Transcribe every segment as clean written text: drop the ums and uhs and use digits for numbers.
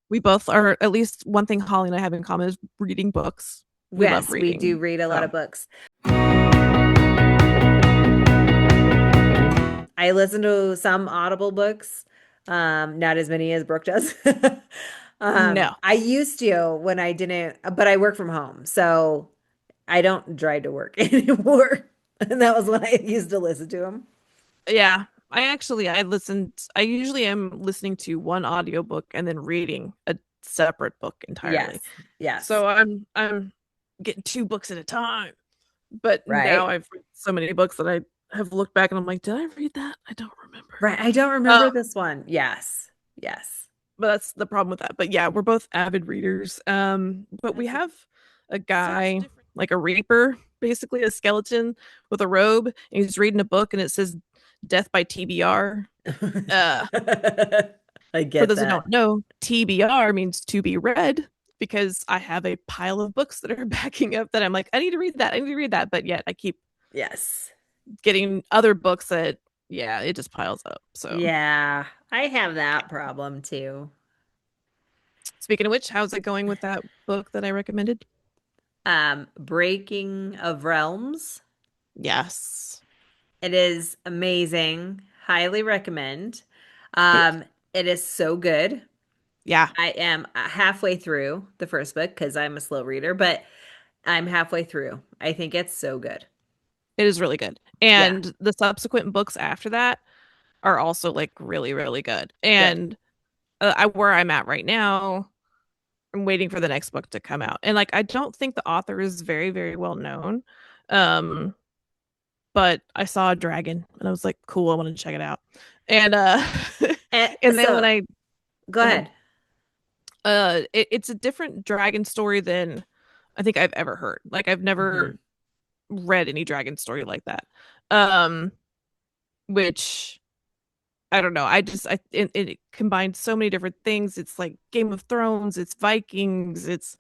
We both are, at least one thing Holly and I have in common is reading books. We love Yes, we do reading. read a lot So of books. I listen to some Audible books, not as many as Brooke does. no. I used to when I didn't, but I work from home, so I don't drive to work anymore. And that was when I used to listen to them. Yeah. I usually am listening to one audiobook and then reading a separate book entirely. Yes, yes, So I'm getting two books at a time. But now right, I've read so many books that I have looked back and I'm like, did I read that? I don't remember. right. I don't Uh, remember this one. Yes, yes. but that's the problem with that. But yeah, we're both avid readers. But we That's have a such guy, different. like a reaper, basically a skeleton with a robe, and he's reading a book and it says Death by TBR. Uh, I for get those who that. don't know, TBR means to be read because I have a pile of books that are backing up that I'm like, I need to read that. I need to read that. But yet I keep Yes. getting other books that, yeah, it just piles up. So, Yeah, I have that problem too. speaking of which, how's it going with that book that I recommended? Breaking of Realms. Yes. It is amazing. Highly recommend. Good. It is so good. Yeah, I am halfway through the first book because I'm a slow reader, but I'm halfway through. I think it's so good. it is really good. Yeah, And the subsequent books after that are also like really, really good. good. And where I'm at right now, I'm waiting for the next book to come out. And like, I don't think the author is very, very well known. Um, but I saw a dragon and I was like, cool, I want to check it out. And And and then when so I go go ahead. ahead. It's a different dragon story than I think I've ever heard. Like I've Mhm. never read any dragon story like that. Um, which I don't know. It combines so many different things. It's like Game of Thrones, it's Vikings, it's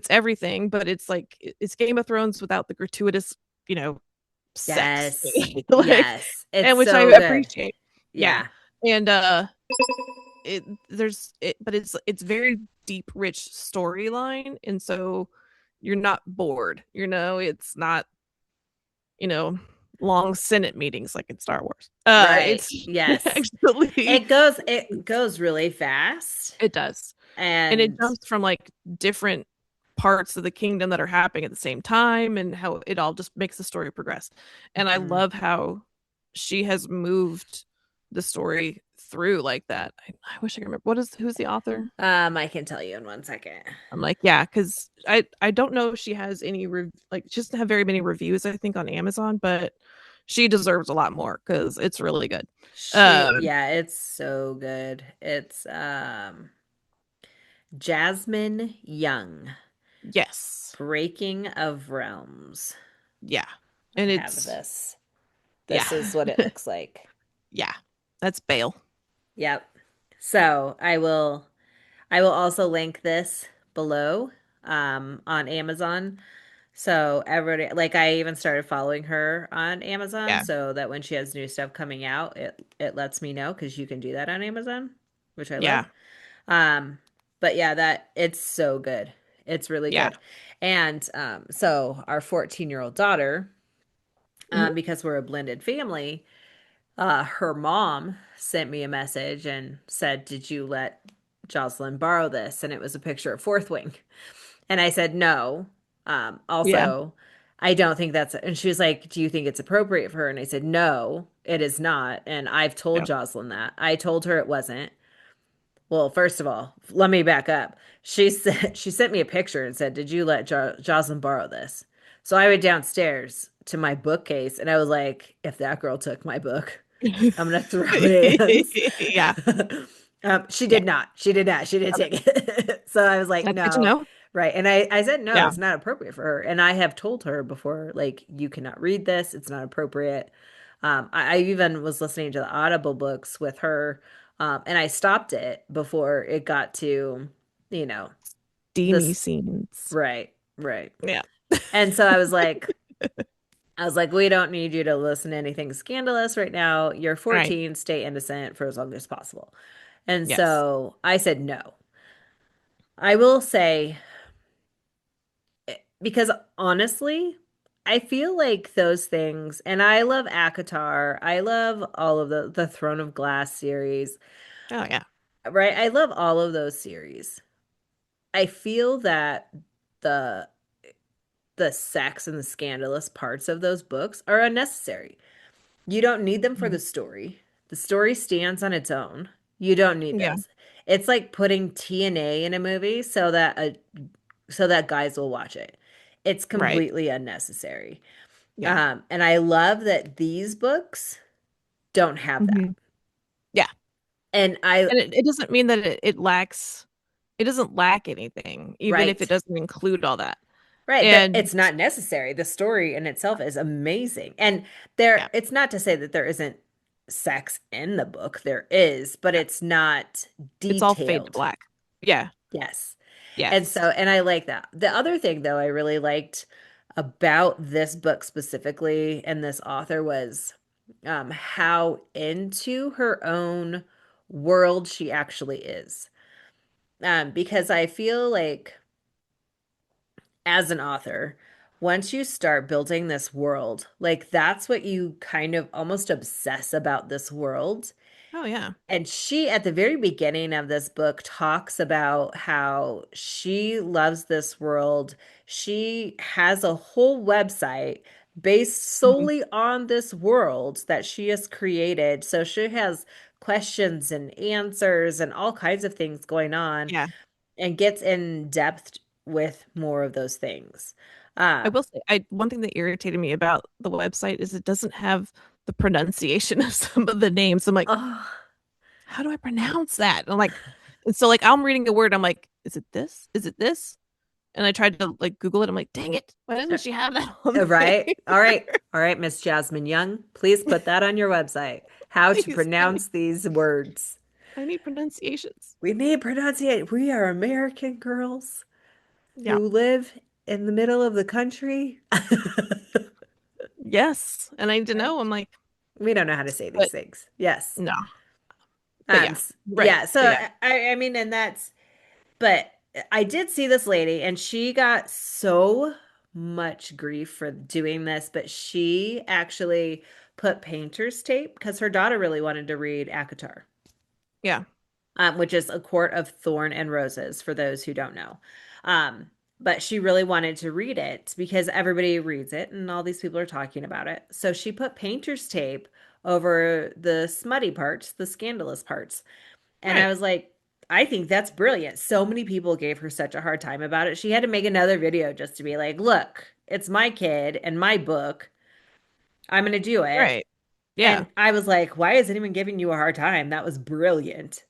everything, but it's like it's Game of Thrones without the gratuitous, you know, sex. Yes. Like, Yes. It's and which I so good. appreciate. Yeah. Yeah. And but it's very deep rich storyline, and so you're not bored, it's not, you know long Senate meetings like in Star Wars. Right. It's Yes. actually It goes really fast. it does, and it And jumps from like different parts of the kingdom that are happening at the same time, and how it all just makes the story progress. And I Mhm. love how she has moved the story through like that. I wish I could remember who's the author. I can tell you in 1 second. I'm like, yeah, because I don't know if she has any like she doesn't have very many reviews, I think, on Amazon, but she deserves a lot more because it's really good. Um, Yeah, it's so good. It's Jasmine Young, yes, Breaking of Realms. yeah, I and have it's this. yeah, This is what it looks like. yeah, that's Bale. Yep. So I will also link this below on Amazon. So everybody, like I even started following her on Amazon Yeah, so that when she has new stuff coming out, it lets me know because you can do that on Amazon, which I love. yeah, Um, but yeah, that it's so good. It's really yeah. good. And so our 14-year-old daughter, Mhm. because we're a blended family, her mom sent me a message and said, "Did you let Jocelyn borrow this?" And it was a picture of Fourth Wing. And I said, "No." Yeah, Also, I don't think that's, and she was like, "Do you think it's appropriate for her?" And I said, "No, it is not." And I've told no. Jocelyn that. I told her it wasn't. Well, first of all, let me back up. She sent me a picture and said, "Did you let Jocelyn borrow this?" So I went downstairs to my bookcase and I was like, "If that girl took my book, I'm gonna throw hands." Yeah, She yeah. did not. She did not. She didn't Okay. take it. So I was like, That's good to no. know. Right. And I said, no, Yeah, it's not appropriate for her. And I have told her before, like, you cannot read this. It's not appropriate. I even was listening to the Audible books with her, and I stopped it before it got to, you know, steamy this. scenes. Right. Right. Yeah. And so I was like, we don't need you to listen to anything scandalous right now. You're Right. 14, stay innocent for as long as possible. And Yes. so I said no. I will say, because honestly, I feel like those things, and I love ACOTAR, I love all of the Throne of Glass series, Oh yeah. right? I love all of those series. I feel that the the sex and the scandalous parts of those books are unnecessary. You don't need them for Mhm. the story. The story stands on its own. You don't need Yeah. those. It's like putting TNA in a movie so that guys will watch it. It's Right. completely unnecessary. Yeah. And I love that these books don't have that. Hmm. Yeah. And I, And it doesn't mean that it lacks, it doesn't lack anything, even if it right, doesn't include all that. right, that And it's not necessary. The story in itself is amazing. And yeah, it's not to say that there isn't sex in the book. There is, but yeah, it's not it's all fade to detailed. black. Yeah. Yes. Yes. And I like that. The other thing, though, I really liked about this book specifically and this author was how into her own world she actually is. Because I feel like as an author, once you start building this world, like that's what you kind of almost obsess about this world. Oh yeah. And she, at the very beginning of this book, talks about how she loves this world. She has a whole website based Mhm. solely on this world that she has created. So she has questions and answers and all kinds of things going on Yeah. and gets in depth with more of those things. I Um, will say, I one thing that irritated me about the website is it doesn't have the pronunciation of some of the names. I'm like, oh, how do I pronounce that? And I'm like, and so like I'm reading a word, I'm like, is it this? Is it this? And I tried to like Google it. I'm like, dang it, why doesn't she have that on right. there? All right. All right, Miss Jasmine Young, please put that on your website. How to Please, pronounce these words. I need pronunciations. We need pronunciation. We are American girls Yeah. who live in the middle of the country. Yes. And I need to Right. know. I'm like, We don't know how to say these but things. Yes. no. But yeah, right. Yeah, so But yeah. I mean, and that's, but I did see this lady and she got so much grief for doing this, but she actually put painter's tape because her daughter really wanted to read ACOTAR, Yeah. which is A Court of Thorn and Roses for those who don't know. Um, but she really wanted to read it because everybody reads it and all these people are talking about it. So she put painter's tape over the smutty parts, the scandalous parts. And I Right. was like, I think that's brilliant. So many people gave her such a hard time about it. She had to make another video just to be like, look, it's my kid and my book. I'm going to do it. Right. Yeah. And I was like, why is anyone giving you a hard time? That was brilliant.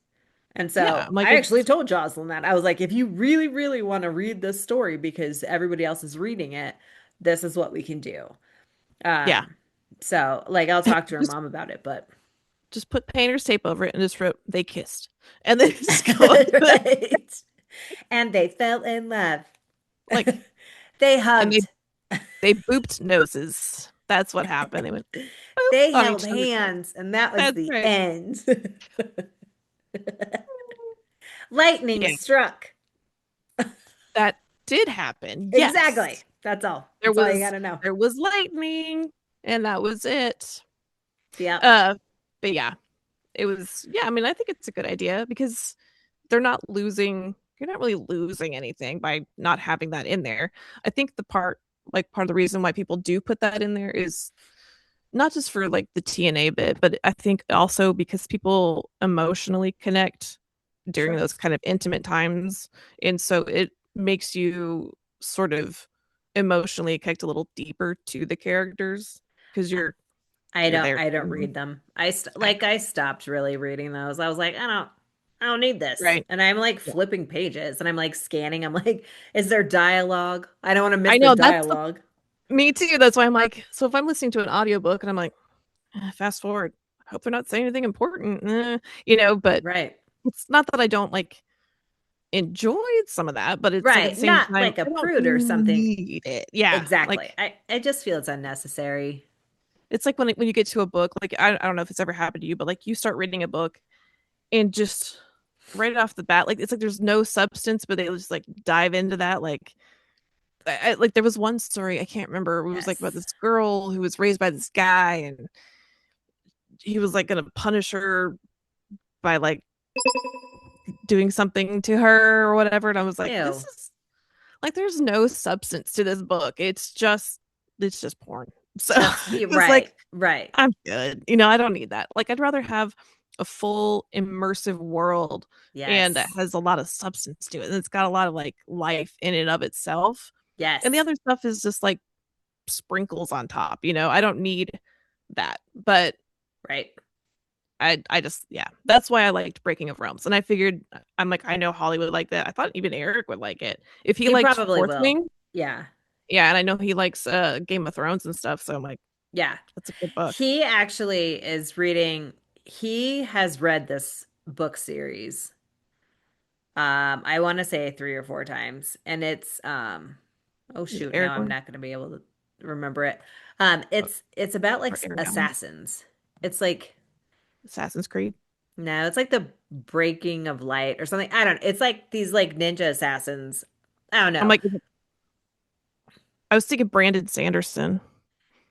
And Yeah. so I'm like, I actually it's told Jocelyn that. I was like, if you really, really want to read this story because everybody else is reading it, this is what we can do. yeah. Um, so like I'll talk to her Just mom about it, but put painter's tape over it and just wrote they kissed. And then just go right. And they fell in love. like They and hugged. they booped noses. That's what happened. They went boop They on held each other's nose. hands, and that was That's the right. end. Lightning Yeah. struck. That did happen. Exactly. Yes. That's all. There That's all you was gotta know. there was lightning and that was it. Yep. Uh but yeah, it was yeah, I mean, I think it's a good idea because they're not losing you're not really losing anything by not having that in there. I think the part of the reason why people do put that in there is not just for like the TNA bit, but I think also because people emotionally connect during Sure. those kind of intimate times. And so it makes you sort of emotionally connect a little deeper to the characters because you're there I for don't them. read them. I st I like I stopped really reading those. I was like, I don't need this. right. And I'm like Yeah. flipping pages and I'm like scanning. I'm like, is there dialogue? I don't want to miss I the know that's dialogue. me too. That's why I'm like, so if I'm listening to an audiobook and I'm like, fast forward, I hope they're not saying anything important, but Right. it's not that I don't like enjoyed some of that, but it's like at the Right. same Not time, like a I don't prude or something. need it. Yeah. Like Exactly. I just feel it's unnecessary. it's like when you get to a book, like I don't know if it's ever happened to you, but like you start reading a book and just right off the bat, like it's like there's no substance, but they just like dive into that. Like like there was one story I can't remember. It was like about Yes. this girl who was raised by this guy, and he was like gonna punish her by like doing something to her or whatever. And I was like, this Ew. is like there's no substance to this book. It's just porn. So it was like Right, right. I'm good. I don't need that. Like I'd rather have a full immersive world and that Yes. has a lot of substance to it. And it's got a lot of like life in and of itself. And the Yes. other stuff is just like sprinkles on top. I don't need that. But Right. I just yeah, that's why I liked Breaking of Realms. And I figured I'm like, I know Holly would like that. I thought even Eric would like it. If he He liked probably Fourth will. Wing, Yeah. yeah, and I know he likes Game of Thrones and stuff, so I'm like, Yeah. that's a good book. He actually is reading, he has read this book series. I want to say 3 or 4 times. And it's oh Is shoot, now Eric I'm one? not gonna be able to remember it. Uh, It's about like Eric Allen? assassins. It's like Assassin's Creed. no, it's like the breaking of light or something. I don't, it's like these like ninja assassins. I don't I'm know. like, I was thinking Brandon Sanderson.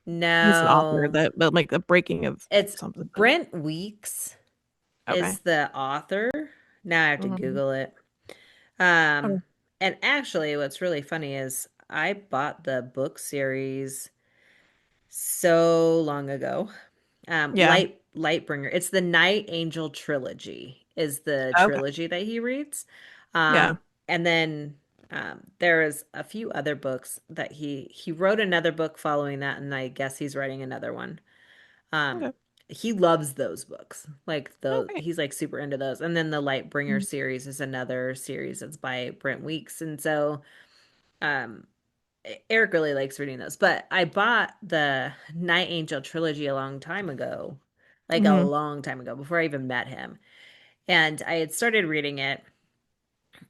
He's an author No. that like the breaking of It's something. Brent Weeks Okay. is the author. Now I have to Mhm. Google it. Okay. And actually, what's really funny is I bought the book series so long ago. Yeah. Lightbringer. It's the Night Angel trilogy is the Okay. trilogy that he reads. Yeah. And then there is a few other books that he wrote another book following that, and I guess he's writing another one. Um, Okay. he loves those books. Like Okay. he's like super into those. And then the Lightbringer Mhm. series is another series that's by Brent Weeks. And so um Eric really likes reading those. But I bought the Night Angel trilogy a long time ago. Like a Mhm. long time ago, before I even met him. And I had started reading it.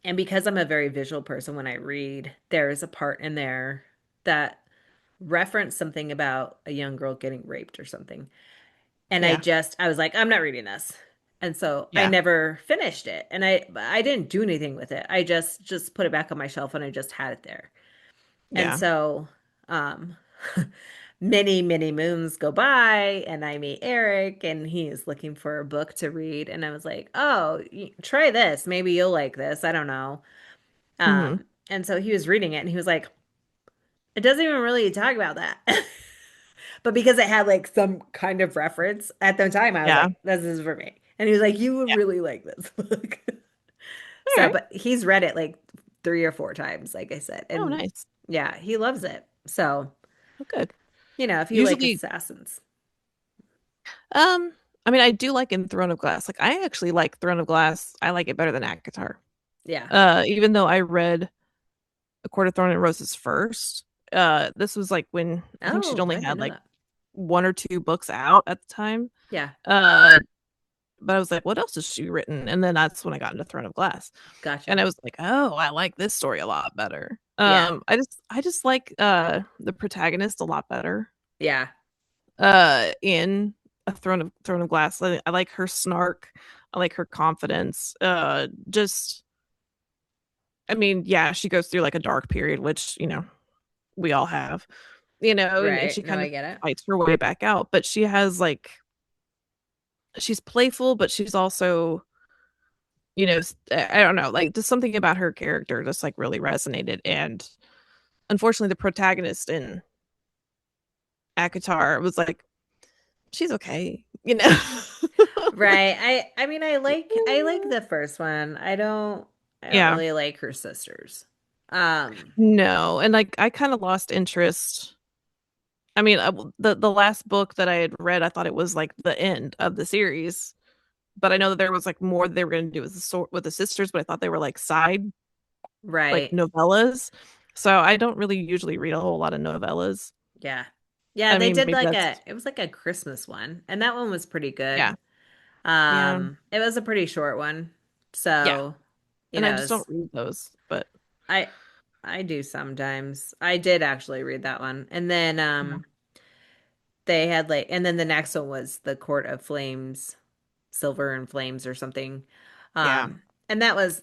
And because I'm a very visual person when I read, there is a part in there that referenced something about a young girl getting raped or something. And Yeah. I was like, I'm not reading this. And so I Yeah. never finished it. And I didn't do anything with it. I just put it back on my shelf and I just had it there. And Yeah. so um many moons go by and I meet Eric and he is looking for a book to read and I was like, "Oh, try this. Maybe you'll like this. I don't know." Mhm. And so he was reading it and he was like, "It doesn't even really talk about that." But because it had like some kind of reference at the time, I was Yeah. like, this is for me. And he was like, you would Yeah. really like this book. All So, right. but he's read it like 3 or 4 times, like I said. Oh, And nice. yeah, he loves it. So, Oh, good. if you like Usually, assassins. um, I mean, I do like in Throne of Glass. Like, I actually like Throne of Glass. I like it better than ACOTAR. Yeah. Even though I read A Court of Thorn and Roses first. This was like when I think she'd Oh, only I didn't had know like that. one or two books out at the time. Yeah. Uh, but I was like, what else has she written? And then that's when I got into Throne of Glass. And Gotcha. I was like, oh, I like this story a lot better. Yeah. I just like the protagonist a lot better. Yeah. In a Throne of Glass. I like her snark. I like her confidence. Just I mean, yeah, she goes through like a dark period, which, we all have, and Right. she No, kind I of get it. fights her way back out. But she has like she's playful, but she's also, I don't know, like just something about her character just like really resonated. And unfortunately, the protagonist in Akatar was like, she's okay. Like, Right. I mean I like the first one. I don't yeah, really like her sisters. Um, no, and like I kind of lost interest. I mean, the last book that I had read, I thought it was like the end of the series, but I know that there was like more they were going to do with the sisters, but I thought they were like side like right. novellas. So I don't really usually read a whole lot of novellas. Yeah. Yeah, I they mean, did maybe like that's it was like a Christmas one, and that one was pretty good. yeah, yeah, It was a pretty short one. yeah. So, And I it just don't was read those, but I I do sometimes. I did actually read that one. And then yeah, they had like and then the next one was The Court of Flames, Silver and Flames or something. yeah. And that was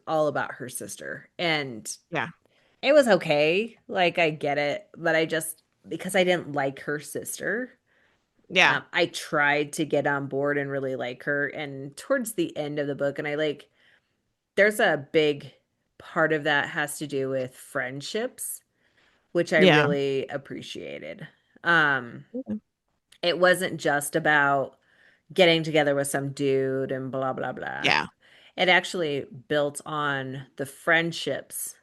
all about her sister. And Yeah. it was okay. Like I get it, but I just because I didn't like her sister, Yeah. I tried to get on board and really like her. And towards the end of the book, and I like there's a big part of that has to do with friendships, which I Yeah. really appreciated. Um, Okay. it wasn't just about getting together with some dude and blah blah blah. Yeah. It actually built on the friendships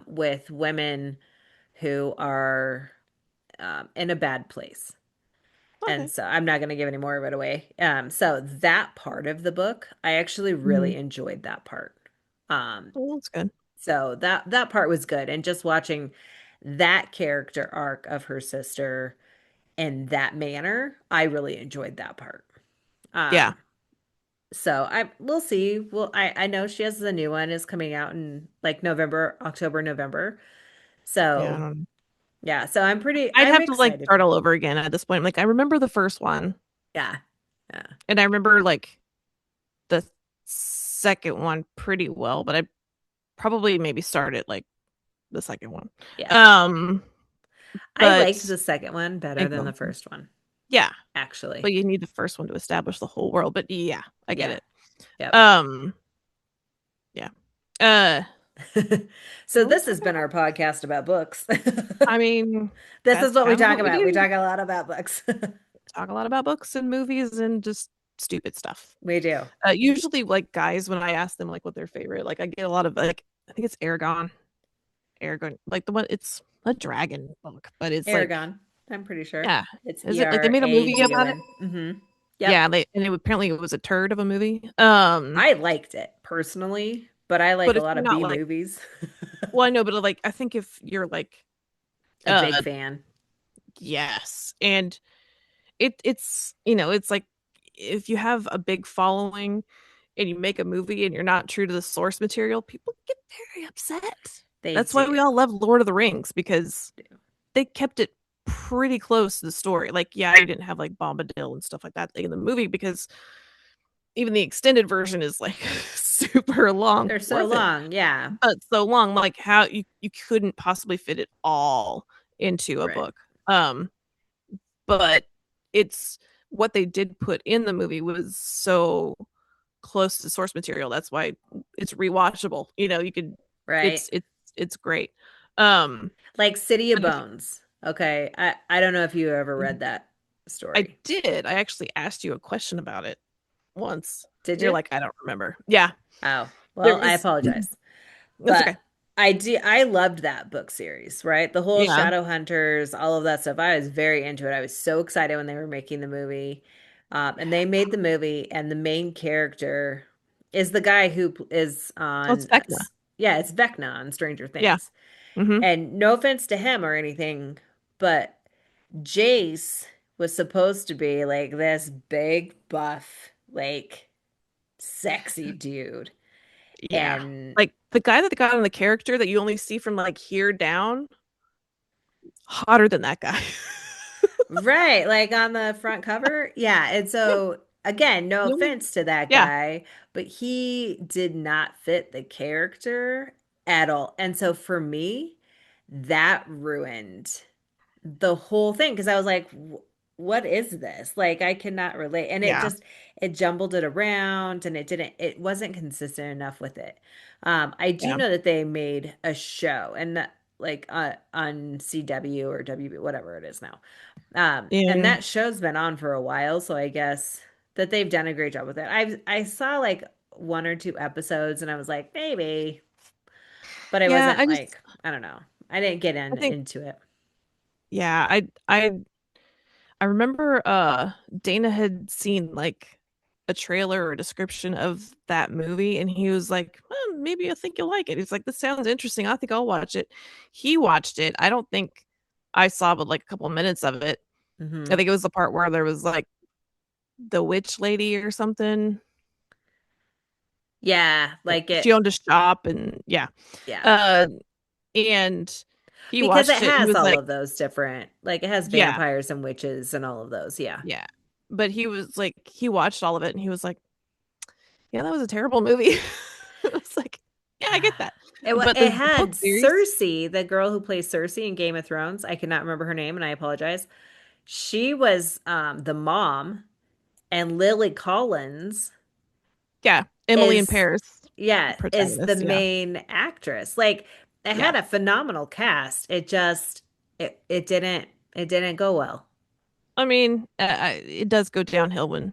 with women who are in a bad place. And Okay. so I'm not going to give any more of it away. So that part of the book, I actually Mhm. really enjoyed that part. Um, Well, that's good. so that part was good, and just watching that character arc of her sister in that manner, I really enjoyed that part. Yeah. Um, so I we'll see. Well, I know she has the new one is coming out in like November, October, November. Yeah. I So don't know. yeah, I'd I'm have to like excited. start all over again at this point. Like I remember the first one, Yeah. Yeah. and I remember like the second one pretty well, but I probably maybe started like the second one. Yeah. Um, I liked but the second one better thank than you. the first one, Yeah, actually. but you need the first one to establish the whole world. But yeah, I get Yeah. it. Yep. Um, yeah. Uh, So what was this I has talking been our about? podcast about books. I mean, This is that's what we kind of talk what we about. We do. talk a lot about books. Talk a lot about books and movies and just stupid stuff. We do. Usually, like guys, when I ask them like what their favorite, like I get a lot of like I think it's Aragon, Aragon, like the one. It's a dragon book, but it's like Aragon, I'm pretty sure. yeah, It's is it like they made a movie about it? Eragon. Mm-hmm. Yep. Yeah, and apparently it was a turd of a movie. I liked it personally, but I like But a if lot you're of not B like, movies. well, I know, but like I think if you're like, A big uh, fan. yes, and it's it's like if you have a big following and you make a movie and you're not true to the source material, people get very upset. They That's why do. we all love Lord of the Rings because they kept it pretty close to the story. Like, yeah, you didn't have like Bombadil and stuff like that in the movie because even the extended version is like super long. They're so Worth it, long. Yeah. but so long. Like, how you couldn't possibly fit it all into a Right. book. Um, but it's what they did put in the movie was so close to source material. That's why it's rewatchable. You could Right. it's great. Um, Like City of but if Bones. Okay. I don't know if you ever read that I story. did, I actually asked you a question about it once. Did You're you? like, I don't remember. Yeah, Oh, there well, I was. apologize. That's But okay. I loved that book series, right? The whole Yeah. Shadow Hunters, all of that stuff. I was very into it. I was so excited when they were making the movie. And they made the movie, and the main character is the guy who is Oh, it's on, Vecna. yeah, it's Vecna on Stranger Yeah. Things. Mm-hmm. And no offense to him or anything, but Jace was supposed to be like this big, buff, like sexy dude. Yeah. And Like the guy that got on the character that you only see from like here down, hotter than that guy. right, like on the front cover. Yeah. And Yeah. so, again, no The only, offense to that yeah. guy, but he did not fit the character at all. And so for me, that ruined the whole thing because I was like, what is this? Like, I cannot relate. And Yeah. it jumbled it around and it wasn't consistent enough with it. I do Yeah. know that they made a show and like on CW or WB, whatever it is now. And Yeah. that show's been on for a while, so I guess that they've done a great job with it. I saw like one or two episodes and I was like, maybe, but I Yeah. wasn't like, I don't know. I didn't get I think into it. yeah, I remember Dana had seen like a trailer or a description of that movie and he was like, maybe I think you'll like it. He's like, this sounds interesting. I think I'll watch it. He watched it. I don't think I saw but like a couple minutes of it. I Hmm. think it was the part where there was like the witch lady or something. Yeah, like She it. owned a shop and yeah. Yeah. Uh and he Because it watched it and he has was all like, of those different, like it has yeah, vampires and witches and all of those. Yeah. yeah. But he was like he watched all of it and he was like, yeah, that was a terrible movie. It's like, yeah, I get that. But It the had book series, Cersei, the girl who plays Cersei in Game of Thrones. I cannot remember her name, and I apologize. She was the mom, and Lily Collins yeah, Emily in is Paris, the is the protagonist. Yeah, main actress. Like it yeah. had a phenomenal cast. It didn't go well. I mean, it does go downhill when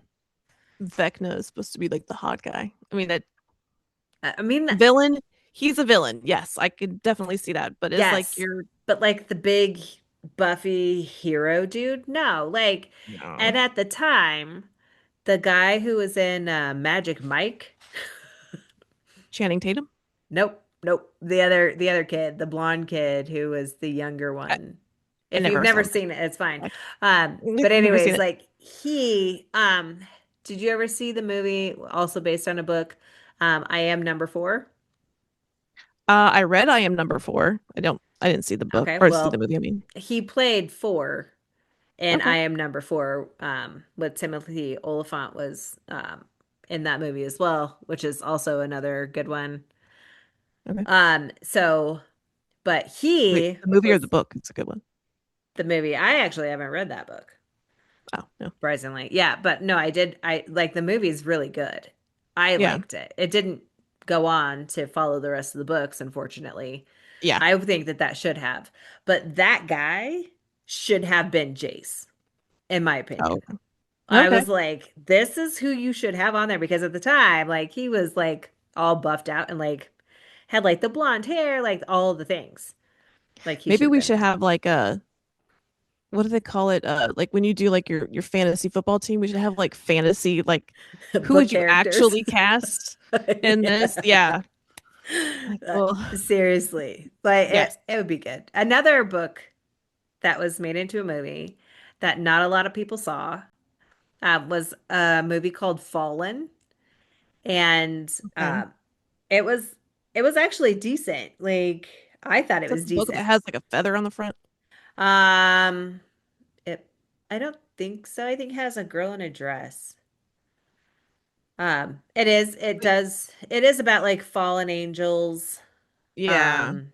Vecna is supposed to be like the hot guy. I mean, that I mean, villain, he's a villain. Yes, I could definitely see that. But it's like yes, you're but like the big Buffy hero dude, no. Like, and no at the time, the guy who was in Magic Mike, Channing Tatum. nope, nope. The other kid, the blonde kid who was the younger I, one. I If you've never saw never Magic seen it, it's fine. Mike. But Never seen anyways, it. like did you ever see the movie also based on a book? I Am Number Four? I read I Am Number Four. I didn't see the book Okay, or see the well, movie. I mean, he played four and I okay, Am Number Four, with Timothy Oliphant was in that movie as well, which is also another good one. okay. So, but Wait, he the movie or the was book? It's a good one. the movie. I actually haven't read that book, Oh no, surprisingly. Yeah, but no, I did. I like the movie is really good. I yeah, liked it. It didn't go on to follow the rest of the books, unfortunately. yeah. I think that that should have, but that guy should have been Jace, in my opinion. Oh, I okay. was like, this is who you should have on there because at the time, like he was like all buffed out and like had like the blonde hair, like all the things. Like he should Maybe have we been should have like a what do they call it? Like when you do like your fantasy football team, we should have like fantasy like that. who Book would you characters. actually cast in this? Yeah. Yeah. Like, well, Seriously, like yes. it would be good. Another book that was made into a movie that not a lot of people saw was a movie called Fallen, and Okay. it was it was actually decent. Like I thought it Is that was the book that decent. has like a feather on the front? Um, it I don't think so. I think it has a girl in a dress. It is about like fallen angels, Yeah. um,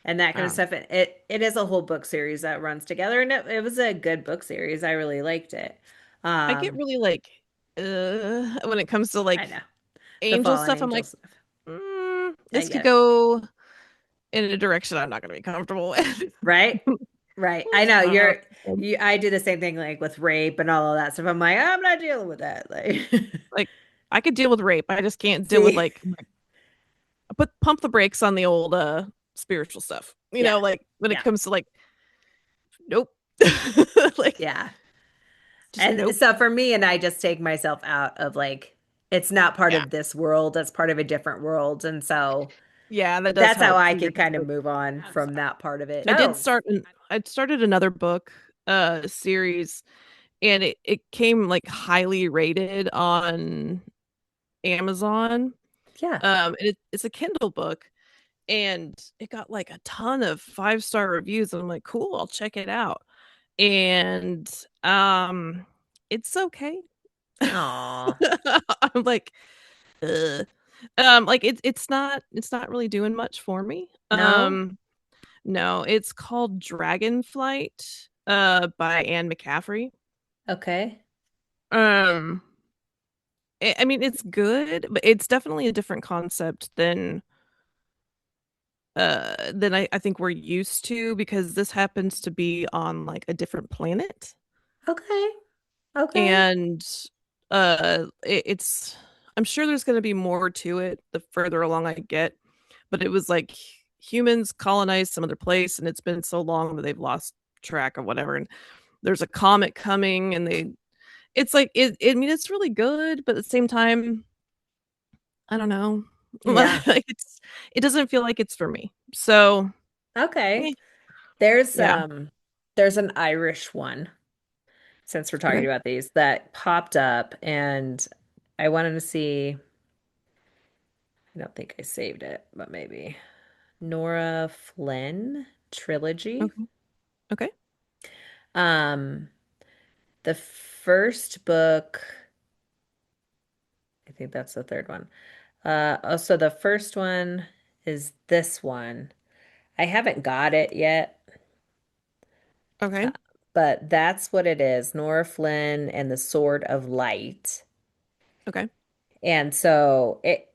and that kind of Oh. stuff. It is a whole book series that runs together, and it was a good book series. I really liked it. I get Um, really like when it comes to I like know the angel fallen stuff, I'm angel like, stuff. I this could get it. go in a direction I'm not gonna be comfortable with. Right? Right. I know Uh, I do the same thing like with rape and all of that stuff. I'm like, I'm not dealing with that. Like, like I could deal with rape. I just can't deal with see, like pump the brakes on the old spiritual stuff. yeah, Like when it yeah, comes to like nope. Like yeah. just And nope. so for me, and I just take myself out of like, it's not part Yeah. of this world, it's part of a different world. And so Yeah, that does that's how help I for your could kind of perspective. move on from that part of it. I did Oh, start an I'd started another book series and it came like highly rated on Amazon. yeah. And it's a Kindle book and it got like a ton of 5-star reviews. And I'm like, cool, I'll check it out. And it's okay. Aw. I'm like, ugh. Like it's not really doing much for me. No? No, it's called Dragonflight by Anne McCaffrey. Okay. Um I mean it's good, but it's definitely a different concept than I think we're used to because this happens to be on like a different planet. Okay. Okay. And it's I'm sure there's going to be more to it the further along I get, but it was like humans colonized some other place and it's been so long that they've lost track of whatever, and there's a comet coming and they it's like I mean it's really good, but at the same time I don't know. Yeah. Like it doesn't feel like it's for me. So, Okay. eh, There's yeah. um there's an Irish one, since we're talking Okay. about these, that popped up and I wanted to see, I don't think I saved it, but maybe. Nora Flynn trilogy. Okay. Okay. Um, the first book, I think that's the third one. Oh, so the first one is this one. I haven't got it yet, uh, Okay. but that's what it is. Nora Flynn and the Sword of Light. Okay. And so it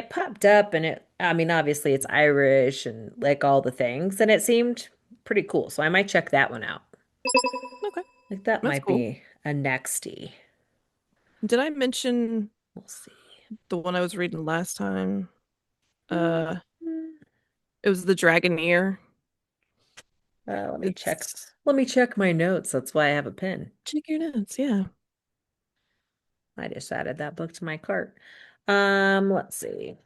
popped up and I mean obviously it's Irish and like all the things and it seemed pretty cool. So I might check that one out. Okay. Like that That's might cool. be a nextie. Did I mention We'll see. the one I was reading last time? Uh, Mhm. it was The Dragoneer. Let me check. It's Let me check my notes. That's why I have a pen. check your notes. Yeah. I just added that book to my cart. Let's see.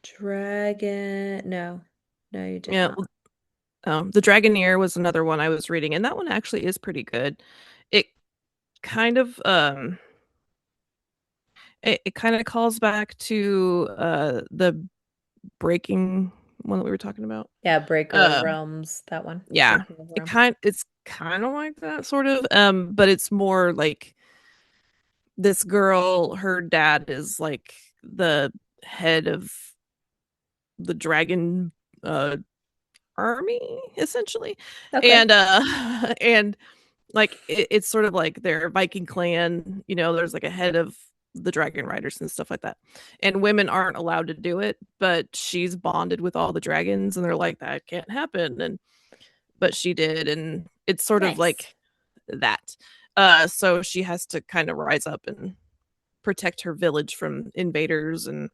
Dragon. No. No, you did Yeah. not. The Dragoneer was another one I was reading, and that one actually is pretty good. It kind of it kind of calls back to the breaking one that we were talking about. Yeah, Breaker of Um Realms, that one. yeah. Breaking of Realms. It's kind of like that sort of but it's more like this girl, her dad is like the head of the dragon uh army essentially. Okay. And and like it's sort of like their Viking clan, there's like a head of the dragon riders and stuff like that. And women aren't allowed to do it, but she's bonded with all the dragons and they're like that can't happen, and but she did, and it's sort of Nice. like that. So she has to kind of rise up and protect her village from invaders and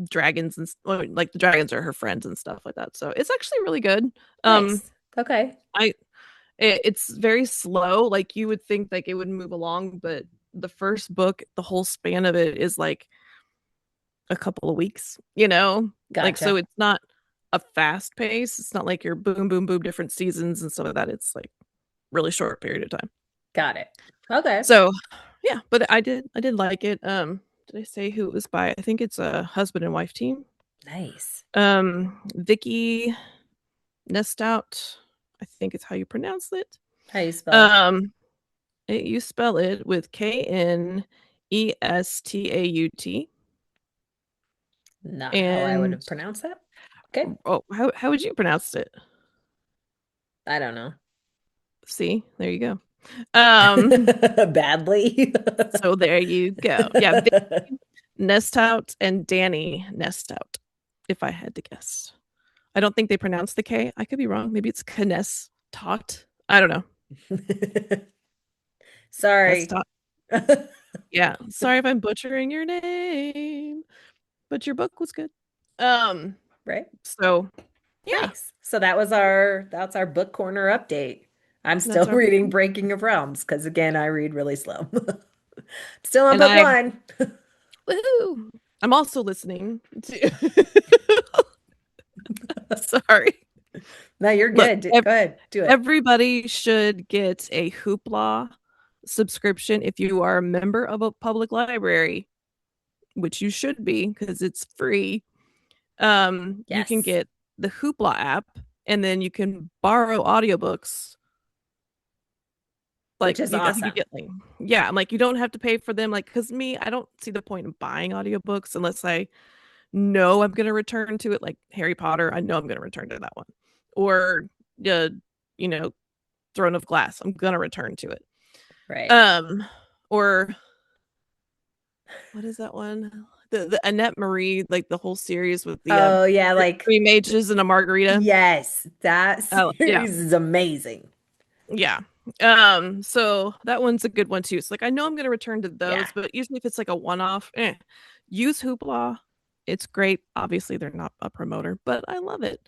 dragons, and like the dragons are her friends and stuff like that. So it's actually really good. Um Nice. Okay. I it's very slow. Like you would think like it would move along, but the first book, the whole span of it is like a couple of weeks. Like so Gotcha. it's not a fast pace. It's not like you're boom, boom, boom, different seasons and stuff like that. It's like really short period of time. Got it. Okay. So yeah, but I did like it. Did I say who it was by? I think it's a husband and wife team. Nice. Vicky Nestout, I think it's how you pronounce it. How you spell it? Um, you spell it with Knestaut. Not how I would And have pronounced that. Okay. oh, how would you pronounce it? I don't know. See, there you go. Um, Badly. so there you go. Yeah, Vicky Nestout and Danny Nestout, if I had to guess. I don't think they pronounce the K. I could be wrong. Maybe it's Knes Tot. I don't know. Sorry. Nestot. Yeah. Sorry if I'm butchering your name, but your book was good. Um, Right? so yeah, Nice. So that's our book corner update. I'm still that's our reading Breaking of Realms because again, I read really slow. Still on and book I one. woohoo. I'm also listening to sorry. No, you're Look, good. Go ahead. Do it. everybody should get a Hoopla subscription if you are a member of a public library, which you should be because it's free. You can Yes. get the Hoopla app, and then you can borrow audiobooks. Which Like is I think you awesome. get like, yeah, I'm like, you don't have to pay for them. Like, because me, I don't see the point in buying audiobooks unless I know I'm gonna return to it. Like Harry Potter, I know I'm gonna return to that one. Or uh, you know, Throne of Glass, I'm gonna return to it. Right. Um, or what is that one? The Annette Marie, like the whole series with the Oh yeah, like three mages and a margarita. yes, that Oh yeah, series is amazing. yeah. So that one's a good one too. So like I know I'm gonna return to Yeah. those, but usually if it's like a one-off, use Hoopla. It's great. Obviously, they're not a promoter, but I love it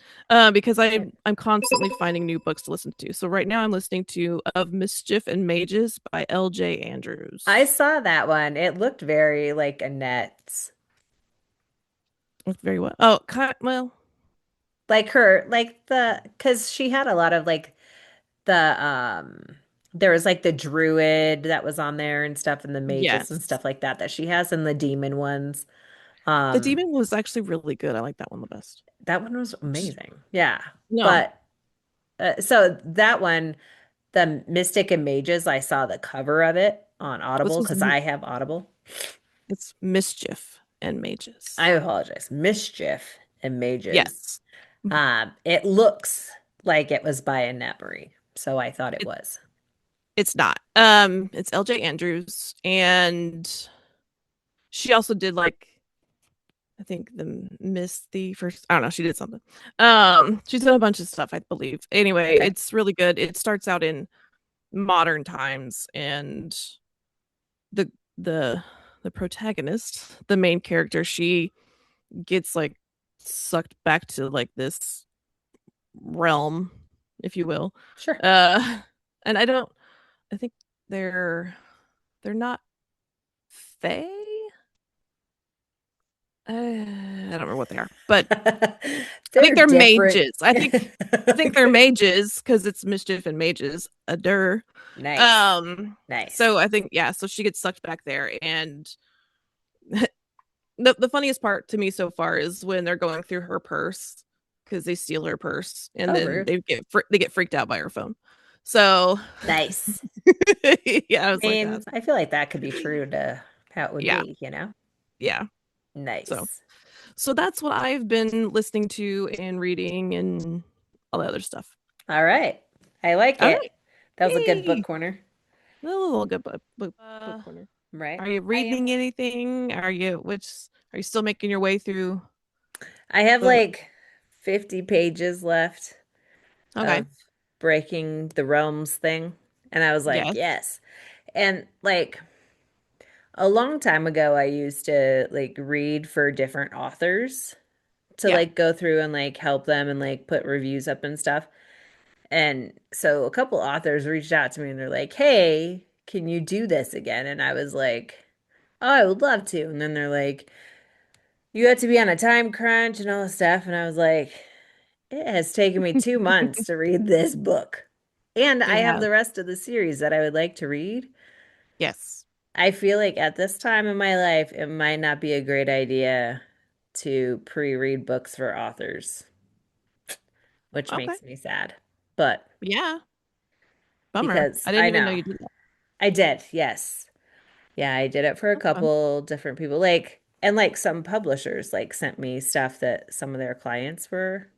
because I'm constantly finding new books to listen to. So right now I'm listening to Of Mischief and Mages by L.J. I Andrews. saw that one. It looked very like Annette's. Very well. Oh, well, Like her, like the, because she had a lot of like the, there was like the druid that was on there and stuff and the mages and yes. stuff like that that she has and the demon ones. The Um, Demon was actually really good. I like that one the best. that one was amazing. Yeah. No, But, so that one, the Mystic and Mages, I saw the cover of it on this Audible was because I have Audible. It's Mischief and I Mages. apologize. Mischief and Mages. Yes. It looks like it was by a Nepri, so I thought it It, was. it's not. It's LJ Andrews, and she also did like I think the Miss the first. I don't know. She did something. She's done a bunch of stuff, I believe. Anyway, Okay, it's really good. It starts out in modern times, and the the the protagonist, the main character, she gets like sucked back to like this realm, if you will. sure. Uh, and I don't. I think they're they're not fae. I don't remember what they are, but I They're think they're different. mages. I think they're mages because it's mischief and mages. A der. Nice. Um. Nice. So I think yeah. So she gets sucked back there, and the funniest part to me so far is when they're going through her purse because they steal her purse, and Oh, then rude. they get freaked out by her phone. So Nice. yeah, I I was like, mean, that's I feel like that could be true to how it would yeah, be, you know? yeah. So Nice. so that's what I've been listening to and reading and all the other stuff. All right. I like All it. right. That was a good book Yay. corner, A little good book corner. right? Are you reading anything? Are you still making your way through I have the like 50 pages left okay. of Breaking the Realms thing. And I was like, Yes. yes. And like a long time ago, I used to like read for different authors to Yeah. like go through and like help them and like put reviews up and stuff. And so a couple authors reached out to me and they're like, hey, can you do this again? And I was like, oh, I would love to. And then they're like, you have to be on a time crunch and all this stuff. And I was like, it has taken me 2 months to read this book. And I It have has. the rest of the series that I would like to read. Yes. I feel like at this time in my life, it might not be a great idea to pre-read books for authors, which Okay. makes me sad. But Yeah. Bummer. because I didn't I even know know you did that. I did, yes. Yeah, I did it for a That's fun. couple different people. Like, and like some publishers like sent me stuff that some of their clients were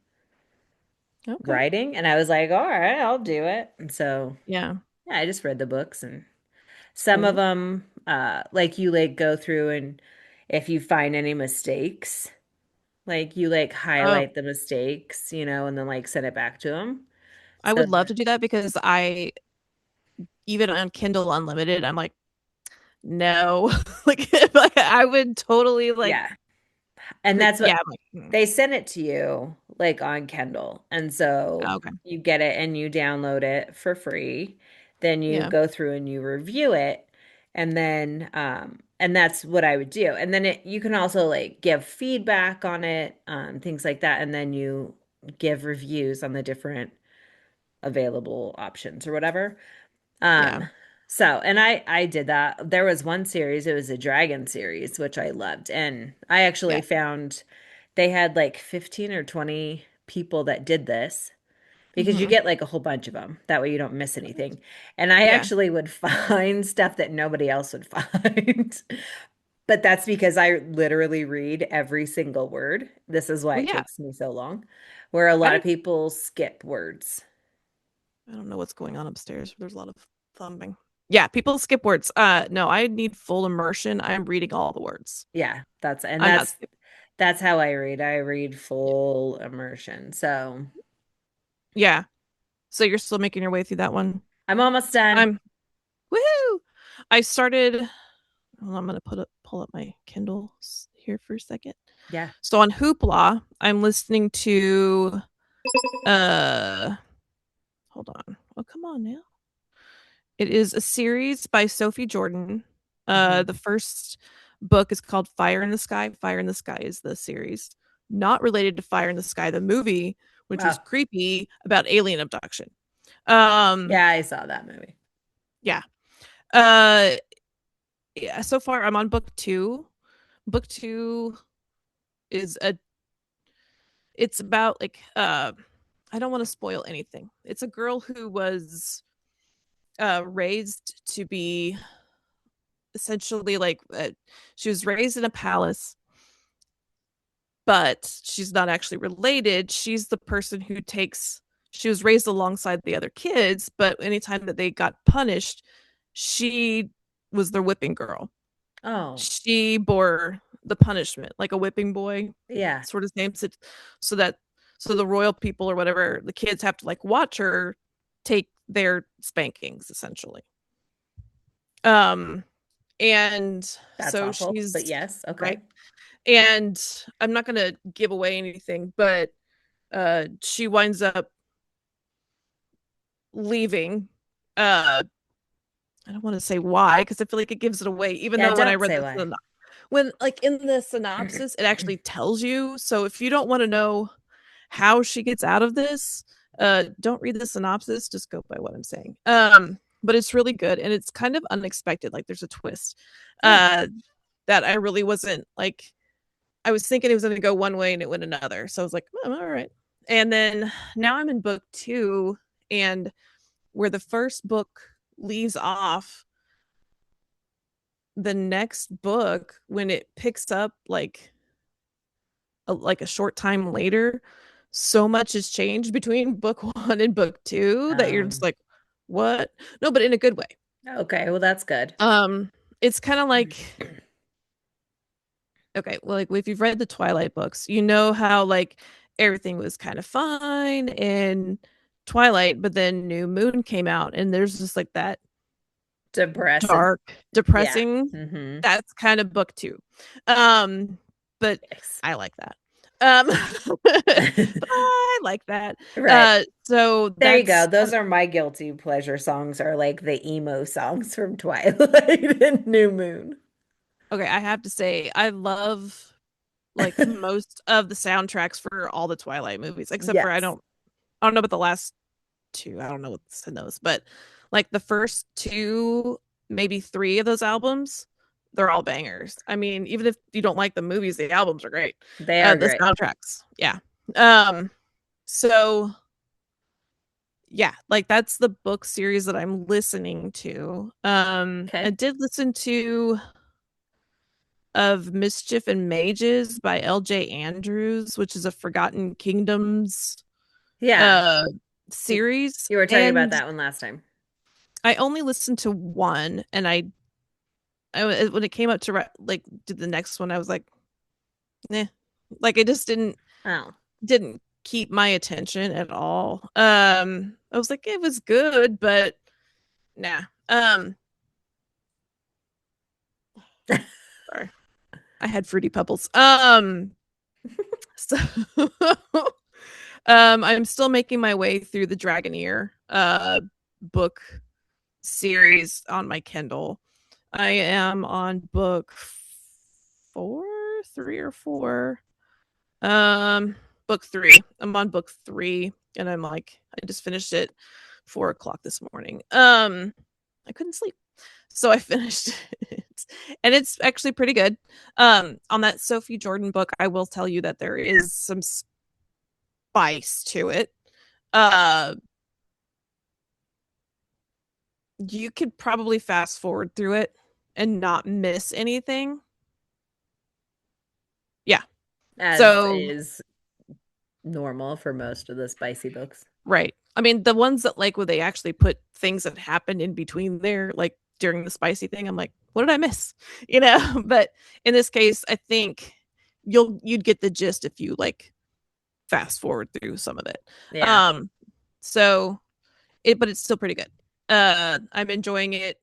Okay. writing, and I was like, all right, I'll do it. And so, Yeah. yeah, I just read the books and some of Cool. them, like you like go through and if you find any mistakes, like you like Oh, highlight the mistakes, and then like send it back to them. I So, would love to do that because I even on Kindle Unlimited, I'm like, no. like I would totally like yeah. And that's yeah, what I'm like, they send it to you like on Kindle. And so okay. you get it and you download it for free. Then you Yeah. go through and you review it. And that's what I would do. And then you can also like give feedback on it, things like that. And then you give reviews on the different available options or whatever. Yeah. Um, and I did that. There was one series, it was a dragon series, which I loved. And I actually Yeah. found they had like 15 or 20 people that did this because you Hmm. get like a whole bunch of them. That way you don't miss anything. And I Yeah. actually would find stuff that nobody else would find. But that's because I literally read every single word. This is why Well, it yeah. takes me so long, where a I lot of don't people skip words. I don't know what's going on upstairs. There's a lot of thumping. Yeah, people skip words. No, I need full immersion. I'm reading all the words. Yeah, that's and I'm not that's skipping. that's how I read. I read Yeah. full immersion. So Yeah. So you're still making your way through that one. I'm almost done. I'm woohoo. I started well, I'm gonna pull up my Kindle here for a second. Yeah. So on Hoopla, I'm listening to uh hold on. Oh, come on now. It is a series by Sophie Jordan. Hmm. The first book is called Fire in the Sky. Fire in the Sky is the series. Not related to Fire in the Sky, the movie, which was Oh, creepy about alien abduction. Um, yeah, I saw that movie. yeah. Uh, yeah, so far I'm on book two. Book two is a it's about like I don't want to spoil anything. It's a girl who was raised to be essentially like she was raised in a palace, but she's not actually related. She's the person who takes, she was raised alongside the other kids, but anytime that they got punished, she was their whipping girl. Oh, She bore the punishment like a whipping boy yeah. sort of name, so that so the royal people or whatever, the kids have to like watch her take their spankings essentially. Um and That's so awful. But she's yes, okay. right. And I'm not going to give away anything, but she winds up leaving. I don't want to say why because I feel like it gives it away, even Yeah, though when I don't read say this why. when like in the synopsis it actually tells you. So if you don't want to know how she gets out of this, don't read the synopsis, just go by what I'm saying. But it's really good and it's kind of unexpected, like there's a twist Oh, uh that I really wasn't like, I was thinking it was going to go one way and it went another. So I was like, oh, all right. And then now I'm in book 2, and where the first book leaves off, the next book when it picks up like a short time later, so much has changed between book 1 and book 2 that you're just um, like, what? No, but in a good way. okay, well that's good. It's kind of like, okay, well, like if you've read the Twilight books, you know how like everything was kind of fine in Twilight, but then New Moon came out and there's just like that Depressing. dark, Yeah. depressing. Mm-hmm. That's kind of book 2. Um, but Yes. I like that. But I like that. Right. So There you go. that's Those are my guilty pleasure songs, are like the emo songs from Twilight and New Moon. okay. I have to say, I love like most of the soundtracks for all the Twilight movies, except for Yes. I don't know about the last 2. I don't know what's in those, but like the first 2, maybe 3 of those albums, they're all bangers. I mean, even if you don't like the movies, the albums are great. They are The great. soundtracks, yeah. Um, so yeah, like that's the book series that I'm listening to. I Okay. did listen to of Mischief and Mages by L.J. Andrews, which is a Forgotten Kingdoms Yeah. uh You, series, you were talking about and that one last time. I only listened to one, and when it came up to like do the next one, I was like, eh, like it just Oh. didn't keep my attention at all. I was like, it was good, but nah. Sorry, I had fruity pebbles. So I'm still making my way through the Dragoneer book series on my Kindle. I am on book 4, 3 or 4. Um, book 3. I'm on book 3, and I'm like, I just finished it 4 o'clock this morning. I couldn't sleep, so I finished it, and it's actually pretty good. On that Sophie Jordan book, I will tell you that there is some spice to it. Uh, you could probably fast forward through it and not miss anything. Yeah. As So is normal for most of the spicy books. right. I mean, the ones that like where they actually put things that happened in between there, like during the spicy thing, I'm like, what did I miss? You know, but in this case, I think you'd get the gist if you like fast forward through some of it. Yeah. Um, so but it's still pretty good. I'm enjoying it.